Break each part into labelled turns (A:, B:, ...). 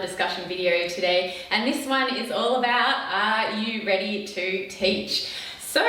A: discussion video today, and this one is all about, are you ready to teach? So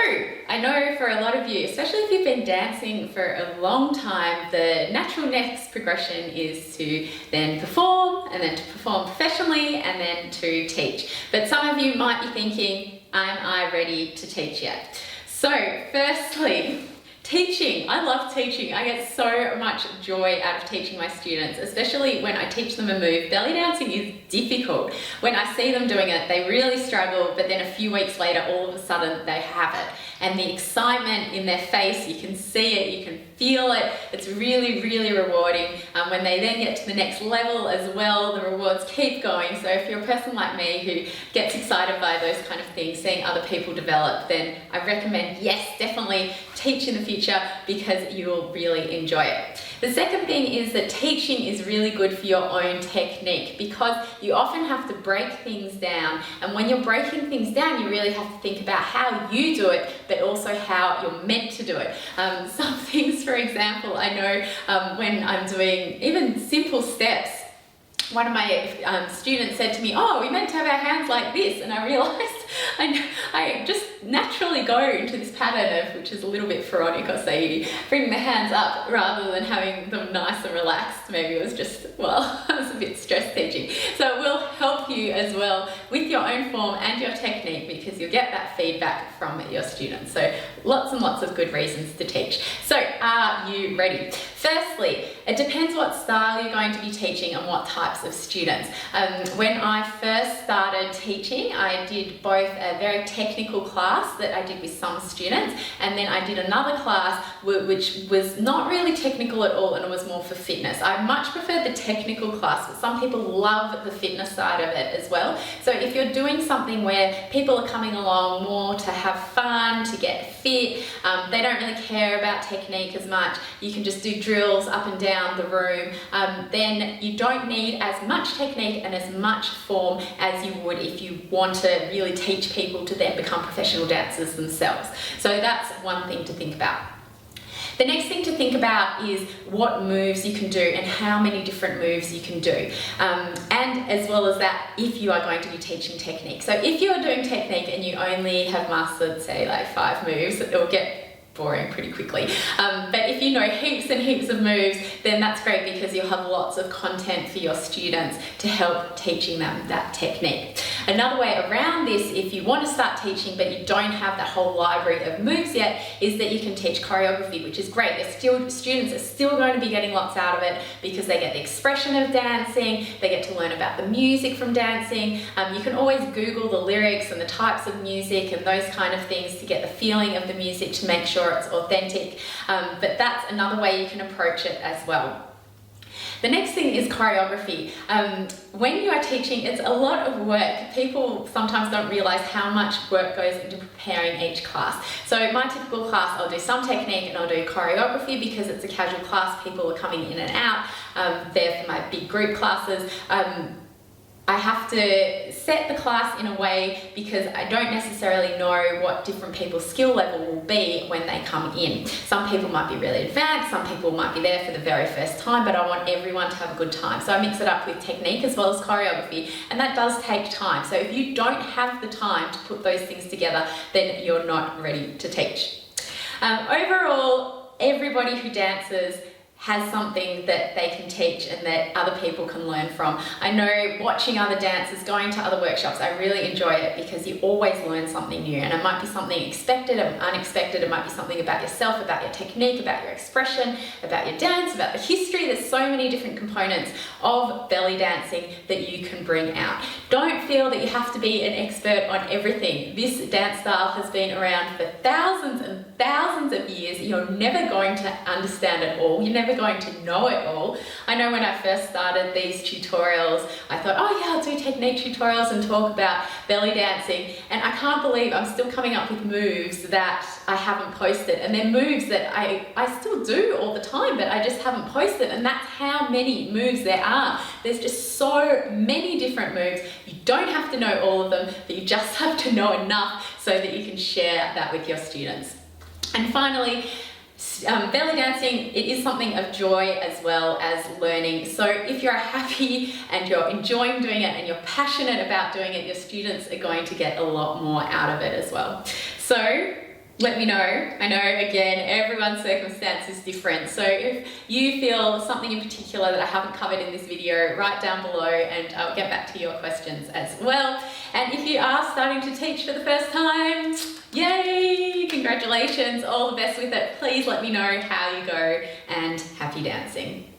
A: I know for a lot of you, especially if you've been dancing for a long time, the natural next progression is to then perform, and then to perform professionally, and then to teach. But some of you might be thinking, am I ready to teach yet? So firstly, teaching. I love teaching. I get so much joy out of teaching my students, especially when I teach them a move. Belly dancing is difficult. When I see them doing it, they really struggle, but then a few weeks later, all of a sudden they have it. And the excitement in their face, you can see it, you can feel it. It's really, really rewarding. When they then get to the next level as well, the rewards keep going. So if you're a person like me who gets excited by those kind of things, seeing other people develop, then I recommend, yes, definitely teach in the future because you'll really enjoy it. The second thing is that teaching is really good for your own technique because you often have to break things down, and when you're breaking things down you really have to think about how you do it, but also how you're meant to do it. Some things, for example, I know when I'm doing even simple steps, one of my students said to me, oh, we meant to have our hands like this, and I realized I just naturally go into this pattern of, which is a little bit pharaonic or Saidi, bringing the hands up rather than having them nice and relaxed. Maybe it was just, well, I was a bit stressed teaching. So it will help you as well with your own form and your technique because you'll get that feedback from your students. So lots and lots of good reasons to teach. So are you ready? Firstly, it depends what style you're going to be teaching and what types of students. When I first started teaching, I did both a very technical class that I did with some students, and then I did another class which was not really technical at all, and it was more for fitness. I much prefer the technical class, but some people love the fitness side of it as well. So if you're doing something where people are coming along more to have fun, to get fit, they don't really care about technique as much, you can just do drills up and down the room, then you don't need as much technique and as much form as you would if you want to really teach people to then become professional dancers themselves. So that's one thing to think about. The next thing to think about is what moves you can do and how many different moves you can do. And as well as that, if you are going to be teaching technique. So if you are doing technique and you only have mastered, say, like 5 moves, it will get boring pretty quickly. But if you know heaps and heaps of moves, then that's great because you'll have lots of content for your students to help teaching them that technique. Another way around this, if you want to start teaching but you don't have that whole library of moves yet, is that you can teach choreography, which is great. Students are still going to be getting lots out of it because they get the expression of dancing, they get to learn about the music from dancing. You can always Google the lyrics and the types of music and those kind of things to get the feeling of the music to make sure it's authentic, but that's another way you can approach it as well. The next thing is choreography. When you are teaching, it's a lot of work. People sometimes don't realize how much work goes into preparing each class. So my typical class, I'll do some technique and I'll do choreography because it's a casual class, people are coming in and out. They're for my big group classes. I have to set the class in a way because I don't necessarily know what different people's skill level will be when they come in. Some people might be really advanced, some people might be there for the very first time, but I want everyone to have a good time. So I mix it up with technique as well as choreography, and that does take time. So if you don't have the time to put those things together, then you're not ready to teach. Overall, everybody who dances has something that they can teach and that other people can learn from. I know watching other dancers, going to other workshops, I really enjoy it because you always learn something new, and it might be something expected and unexpected. It might be something about yourself, about your technique, about your expression, about your dance, about the history. There's so many different components of belly dancing that you can bring out. Don't feel that you have to be an expert on everything. This dance style has been around for thousands and thousands of years. You're never going to understand it all. You're never going to know it all. I know when I first started these tutorials, I thought, oh yeah, I'll do technique tutorials and talk about belly dancing, and I can't believe I'm still coming up with moves that I haven't posted, and they're moves that I still do all the time, but I just haven't posted, and that's how many moves there are. There's just so many different moves. You don't have to know all of them, but you just have to know enough so that you can share that with your students. And finally, belly dancing, it is something of joy as well as learning. So if you're happy and you're enjoying doing it and you're passionate about doing it, your students are going to get a lot more out of it as well. So let me know. I know, again, everyone's circumstance is different. So if you feel something in particular that I haven't covered in this video, write down below and I'll get back to your questions as well. And if you are starting to teach for the first time, yay, congratulations, all the best with it. Please let me know how you go, and happy dancing.